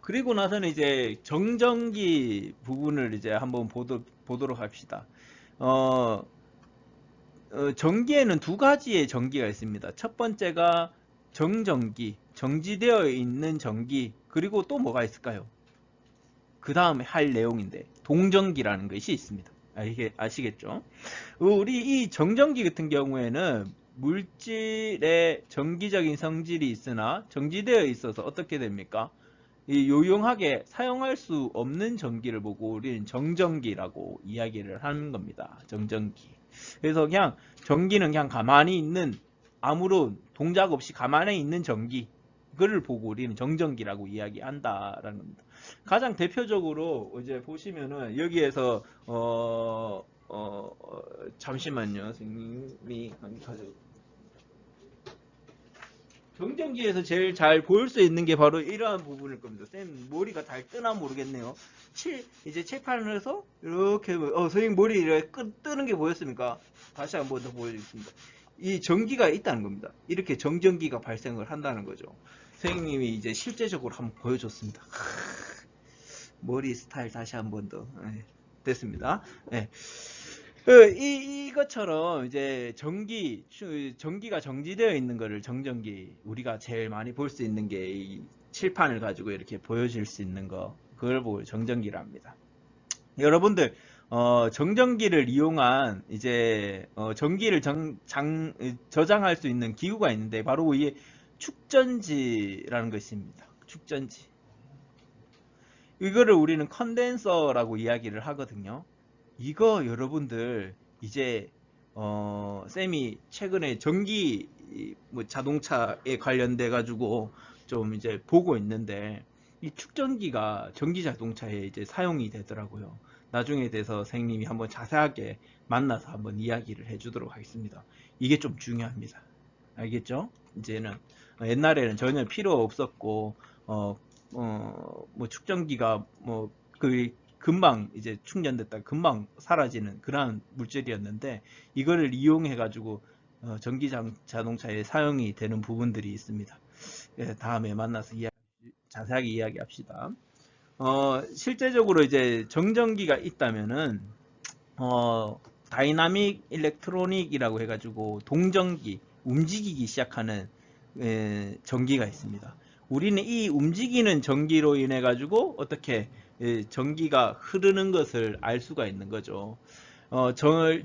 그리고 나서는 이제 정전기 부분을 이제 한번 보도록 합시다. 어, 전기에는 두 가지의 전기가 있습니다. 첫 번째가 정전기, 정지되어 있는 전기, 그리고 또 뭐가 있을까요? 그 다음에 할 내용인데, 동전기라는 것이 있습니다. 이게 아시겠죠? 우리 이 정전기 같은 경우에는 물질의 정기적인 성질이 있으나 정지되어 있어서 어떻게 됩니까? 이 요용하게 사용할 수 없는 전기를 보고 우리는 정전기라고 이야기를 하는 겁니다. 정전기. 그래서 그냥 전기는 그냥 가만히 있는, 아무런 동작 없이 가만히 있는 전기, 그거를 보고 우리는 정전기라고 이야기한다라는 겁니다. 가장 대표적으로 이제 보시면은 여기에서 잠시만요, 선생님이 가져. 정전기에서 제일 잘 보일 수 있는 게 바로 이러한 부분일 겁니다. 쌤 머리가 잘 뜨나 모르겠네요. 이제 칠판을 해서 이렇게 선생님 머리 이렇게 뜨는 게 보였습니까? 다시 한번 더 보여드리겠습니다. 이 전기가 있다는 겁니다. 이렇게 정전기가 발생을 한다는 거죠. 선생님이 이제 실제적으로 한번 보여줬습니다. 머리 스타일 다시 한번 더. 네, 됐습니다. 네. 이것처럼 이제 전기가 정지되어 있는 거를 정전기, 우리가 제일 많이 볼 수 있는 게 이 칠판을 가지고 이렇게 보여줄 수 있는 거, 그걸 보고 정전기랍니다. 여러분들, 정전기를 이용한 이제 전기를 저장할 수 있는 기구가 있는데 바로 이게 축전지라는 것입니다. 축전지. 이거를 우리는 컨덴서라고 이야기를 하거든요. 이거 여러분들 이제 쌤이 최근에 전기 뭐 자동차에 관련돼 가지고 좀 이제 보고 있는데 이 축전기가 전기 자동차에 이제 사용이 되더라고요. 나중에 돼서 선생님이 한번 자세하게 만나서 한번 이야기를 해주도록 하겠습니다. 이게 좀 중요합니다. 알겠죠? 이제는 옛날에는 전혀 필요 없었고 뭐 축전기가 뭐 그 금방 이제 충전됐다 금방 사라지는 그러한 물질이었는데 이거를 이용해 가지고 전기 자동차에 사용이 되는 부분들이 있습니다. 예, 다음에 만나서 자세하게 이야기합시다. 실제적으로 이제 정전기가 있다면은 다이나믹 일렉트로닉이라고 해가지고 동전기, 움직이기 시작하는 전기가 있습니다. 우리는 이 움직이는 전기로 인해 가지고 어떻게 전기가 흐르는 것을 알 수가 있는 거죠.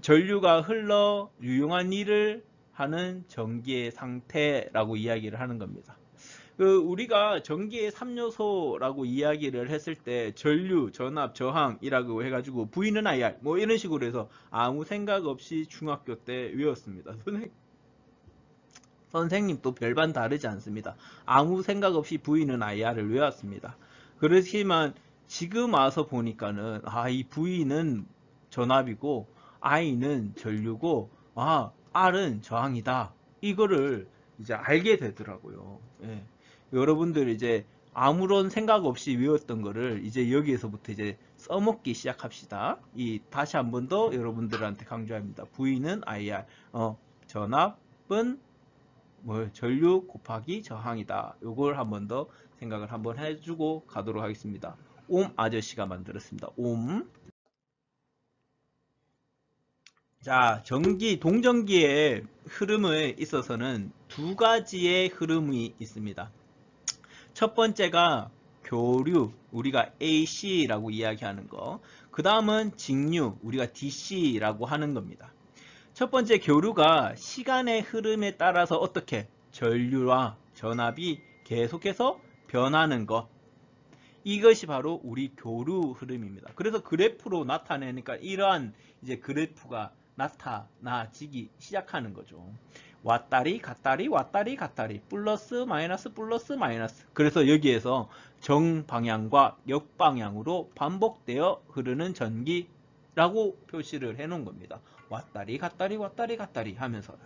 전류가 흘러 유용한 일을 하는 전기의 상태라고 이야기를 하는 겁니다. 우리가 전기의 3요소라고 이야기를 했을 때 전류, 전압, 저항이라고 해가지고 V는 IR 뭐 이런 식으로 해서 아무 생각 없이 중학교 때 외웠습니다. 선생님도 별반 다르지 않습니다. 아무 생각 없이 V는 IR을 외웠습니다. 그렇지만 지금 와서 보니까는 이 V는 전압이고 I는 전류고 R은 저항이다. 이거를 이제 알게 되더라고요. 예. 여러분들 이제 아무런 생각 없이 외웠던 거를 이제 여기에서부터 이제 써먹기 시작합시다. 다시 한 번 더 여러분들한테 강조합니다. V는 IR, 전압은 뭐 전류 곱하기 저항이다. 요걸 한 번 더 생각을 한번 해주고 가도록 하겠습니다. 옴 아저씨가 만들었습니다. 옴. 자, 동전기의 흐름에 있어서는 두 가지의 흐름이 있습니다. 첫 번째가 교류, 우리가 AC라고 이야기하는 거. 그 다음은 직류, 우리가 DC라고 하는 겁니다. 첫 번째 교류가 시간의 흐름에 따라서 어떻게 전류와 전압이 계속해서 변하는 것. 이것이 바로 우리 교류 흐름입니다. 그래서 그래프로 나타내니까 이러한 이제 그래프가 나타나지기 시작하는 거죠. 왔다리 갔다리 왔다리 갔다리 플러스 마이너스 플러스 마이너스. 그래서 여기에서 정방향과 역방향으로 반복되어 흐르는 전기라고 표시를 해 놓은 겁니다. 왔다리 갔다리 왔다리 갔다리 하면서요.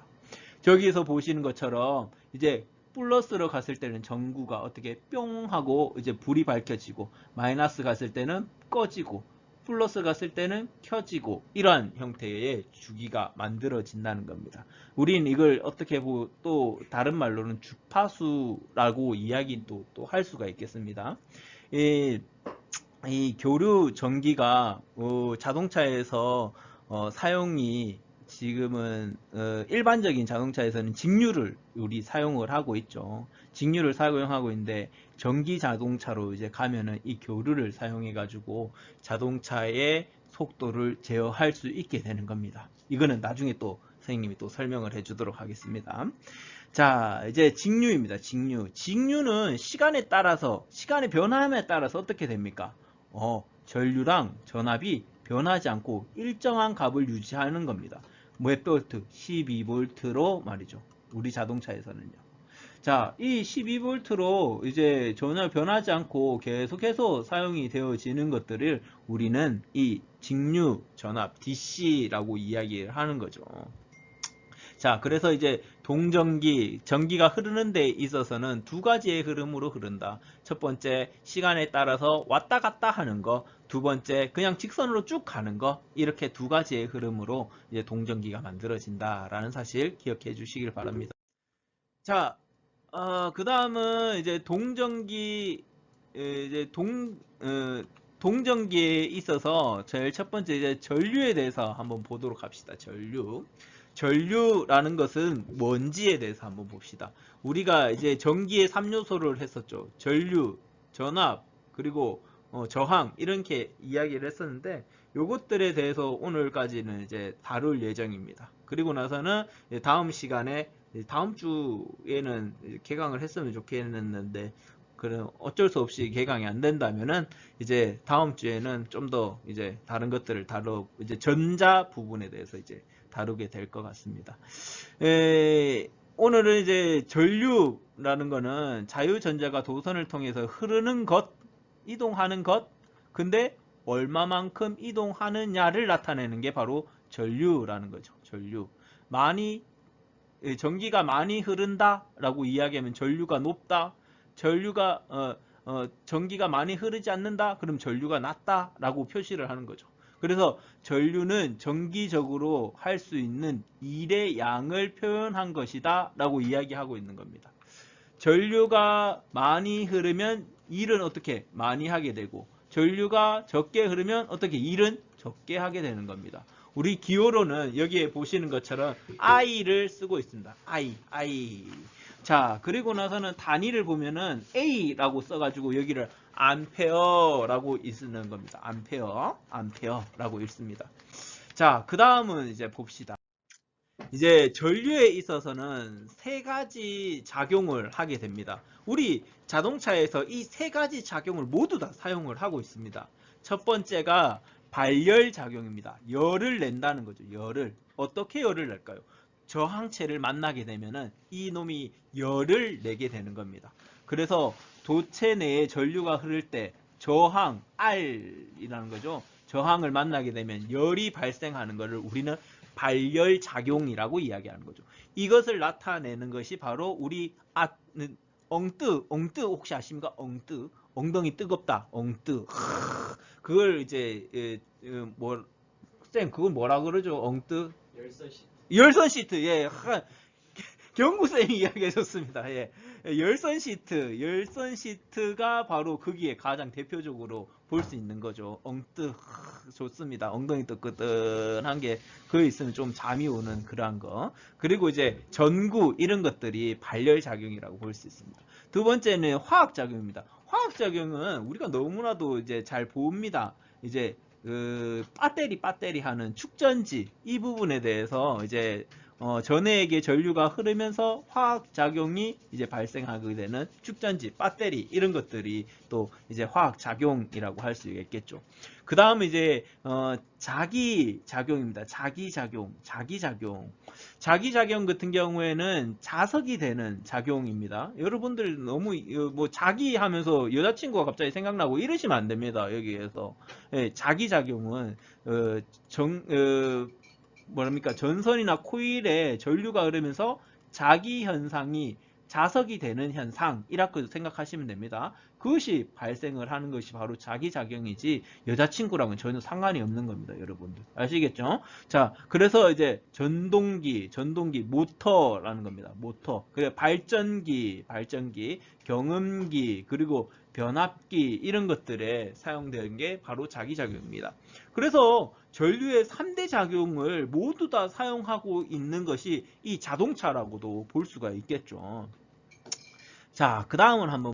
저기에서 보시는 것처럼 이제 플러스로 갔을 때는 전구가 어떻게 뿅 하고 이제 불이 밝혀지고 마이너스 갔을 때는 꺼지고 플러스가 쓸 때는 켜지고 이러한 형태의 주기가 만들어진다는 겁니다. 우린 이걸 어떻게 또 다른 말로는 주파수라고 이야기 또 할 수가 있겠습니다. 이 교류 전기가 자동차에서 사용이 지금은 일반적인 자동차에서는 직류를 우리 사용을 하고 있죠. 직류를 사용하고 있는데 전기 자동차로 이제 가면은 이 교류를 사용해 가지고 자동차의 속도를 제어할 수 있게 되는 겁니다. 이거는 나중에 또 선생님이 또 설명을 해 주도록 하겠습니다. 자, 이제 직류입니다. 직류. 직류는 시간의 변함에 따라서 어떻게 됩니까? 전류랑 전압이 변하지 않고 일정한 값을 유지하는 겁니다. 몇 볼트? 12V로 말이죠. 우리 자동차에서는요. 자, 이 12V로 이제 전혀 변하지 않고 계속해서 사용이 되어지는 것들을 우리는 이 직류 전압 DC라고 이야기를 하는 거죠. 자, 그래서 이제 전기가 흐르는 데 있어서는 두 가지의 흐름으로 흐른다. 첫 번째, 시간에 따라서 왔다 갔다 하는 거. 두 번째, 그냥 직선으로 쭉 가는 거. 이렇게 두 가지의 흐름으로 이제 동전기가 만들어진다라는 사실 기억해 주시길 바랍니다. 자, 그 다음은 이제 동전기에 있어서 제일 첫 번째 이제 전류에 대해서 한번 보도록 합시다. 전류라는 것은 뭔지에 대해서 한번 봅시다. 우리가 이제 전기의 3요소를 했었죠. 전류, 전압, 그리고 저항 이렇게 이야기를 했었는데 요것들에 대해서 오늘까지는 이제 다룰 예정입니다. 그리고 나서는 다음 시간에 다음 주에는 개강을 했으면 좋겠는데 그럼 어쩔 수 없이 개강이 안 된다면은 이제 다음 주에는 좀 더 이제 다른 것들을 이제 전자 부분에 대해서 이제 다루게 될 것 같습니다. 오늘은 이제 전류라는 거는 자유전자가 도선을 통해서 흐르는 것, 이동하는 것, 근데 얼마만큼 이동하느냐를 나타내는 게 바로 전류라는 거죠. 전류. 전기가 많이 흐른다라고 이야기하면 전류가 높다. 전기가 많이 흐르지 않는다. 그럼 전류가 낮다라고 표시를 하는 거죠. 그래서 전류는 정기적으로 할 수 있는 일의 양을 표현한 것이다 라고 이야기하고 있는 겁니다. 전류가 많이 흐르면 일은 어떻게 많이 하게 되고 전류가 적게 흐르면 어떻게 일은 적게 하게 되는 겁니다. 우리 기호로는 여기에 보시는 것처럼 I를 쓰고 있습니다. I. 자, 그리고 나서는 단위를 보면은 A라고 써가지고 여기를 암페어라고 쓰는 겁니다. 암페어라고 읽습니다. 자, 그 다음은 이제 봅시다. 이제 전류에 있어서는 세 가지 작용을 하게 됩니다. 우리 자동차에서 이 세 가지 작용을 모두 다 사용을 하고 있습니다. 첫 번째가 발열 작용입니다. 열을 낸다는 거죠. 어떻게 열을 낼까요? 저항체를 만나게 되면은 이 놈이 열을 내게 되는 겁니다. 그래서 도체 내에 전류가 흐를 때 저항 R이라는 거죠. 저항을 만나게 되면 열이 발생하는 것을 우리는 발열 작용이라고 이야기하는 거죠. 이것을 나타내는 것이 바로 우리 엉뜨 혹시 아십니까? 엉덩이 뜨겁다. 엉뜨. 그걸 이제 쌤 그걸 뭐라 그러죠? 엉뜨? 열선 시트. 예. 경구쌤이 이야기해줬습니다. 예. 열선 시트가 바로 거기에 가장 대표적으로 볼 수 있는 거죠. 좋습니다. 엉덩이 뜨끈한 게 그거 있으면 좀 잠이 오는 그러한 거. 그리고 이제 전구 이런 것들이 발열 작용이라고 볼 수 있습니다. 두 번째는 화학 작용입니다. 화학 작용은 우리가 너무나도 이제 잘 봅니다. 이제 배터리 하는 축전지 이 부분에 대해서 이제 전해에게 전류가 흐르면서 화학 작용이 이제 발생하게 되는 축전지, 배터리 이런 것들이 또 이제 화학 작용이라고 할 수 있겠죠. 그 다음 이제 자기 작용입니다. 자기 작용 같은 경우에는 자석이 되는 작용입니다. 여러분들 너무 뭐 자기 하면서 여자친구가 갑자기 생각나고 이러시면 안 됩니다. 여기에서 자기 작용은 전선이나 코일에 전류가 흐르면서 자기 현상이 자석이 되는 현상이라고 생각하시면 됩니다. 그것이 발생을 하는 것이 바로 자기작용이지 여자친구랑은 전혀 상관이 없는 겁니다. 여러분들 아시겠죠? 자, 그래서 이제 전동기, 모터라는 겁니다. 모터. 그래 발전기, 경음기, 그리고 변압기 이런 것들에 사용되는 게 바로 자기작용입니다. 그래서 전류의 3대 작용을 모두 다 사용하고 있는 것이 이 자동차라고도 볼 수가 있겠죠. 자, 그 다음은 한번